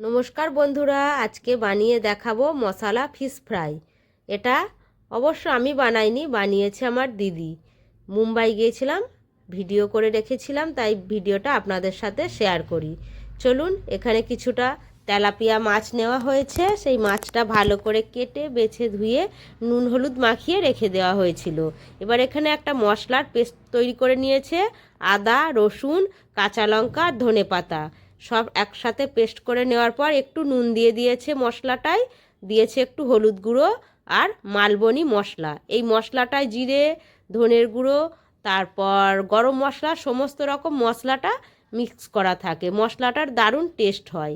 নমস্কার বন্ধুরা, আজকে বানিয়ে দেখাবো মশলা ফিশ ফ্রাই। এটা অবশ্য আমি বানাইনি, বানিয়েছে আমার দিদি। মুম্বাই গিয়েছিলাম, ভিডিও করে রেখেছিলাম, তাই ভিডিওটা আপনাদের সাথে শেয়ার করি। চলুন, এখানে কিছুটা তেলাপিয়া মাছ নেওয়া হয়েছে। সেই মাছটা ভালো করে কেটে বেছে ধুয়ে নুন হলুদ মাখিয়ে রেখে দেওয়া হয়েছিল। এবার এখানে একটা মশলার পেস্ট তৈরি করে নিয়েছে। আদা, রসুন, কাঁচা লঙ্কা, ধনেপাতা সব একসাথে পেস্ট করে নেওয়ার পর একটু নুন দিয়ে দিয়েছে, মশলাটায় দিয়েছে একটু হলুদ গুঁড়ো আর মালবনি মশলা। এই মশলাটায় জিরে, ধনের গুঁড়ো, তারপর গরম মশলা, সমস্ত রকম মশলাটা মিক্স করা থাকে। মশলাটার দারুণ টেস্ট হয়।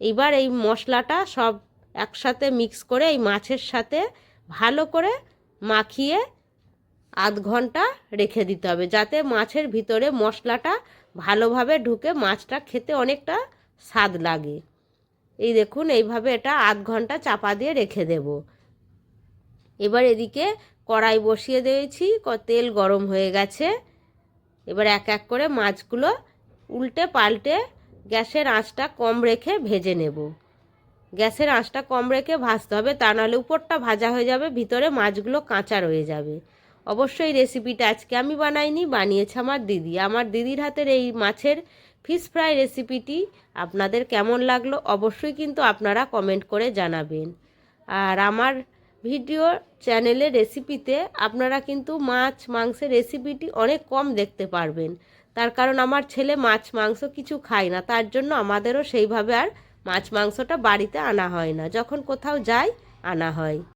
এবার এই মশলাটা সব একসাথে মিক্স করে এই মাছের সাথে ভালো করে মাখিয়ে আধ ঘন্টা রেখে দিতে হবে, যাতে মাছের ভিতরে মশলাটা ভালোভাবে ঢুকে মাছটা খেতে অনেকটা স্বাদ লাগে। এই দেখুন, এইভাবে এটা আধ ঘন্টা চাপা দিয়ে রেখে দেব। এবার এদিকে কড়াই বসিয়ে দিয়েছি, তেল গরম হয়ে গেছে। এবার এক এক করে মাছগুলো উল্টে পাল্টে গ্যাসের আঁচটা কম রেখে ভেজে নেব। গ্যাসের আঁচটা কম রেখে ভাজতে হবে, তা নাহলে উপরটা ভাজা হয়ে যাবে, ভিতরে মাছগুলো কাঁচা রয়ে যাবে। অবশ্যই রেসিপিটা আজকে আমি বানাইনি, বানিয়েছে আমার দিদি। আমার দিদির হাতের এই মাছের ফিশ ফ্রাই রেসিপিটি আপনাদের কেমন লাগলো অবশ্যই কিন্তু আপনারা কমেন্ট করে জানাবেন। আর আমার ভিডিও চ্যানেলের রেসিপিতে আপনারা কিন্তু মাছ মাংসের রেসিপিটি অনেক কম দেখতে পারবেন। তার কারণ আমার ছেলে মাছ মাংস কিছু খায় না, তার জন্য আমাদেরও সেইভাবে আর মাছ মাংসটা বাড়িতে আনা হয় না, যখন কোথাও যাই আনা হয়।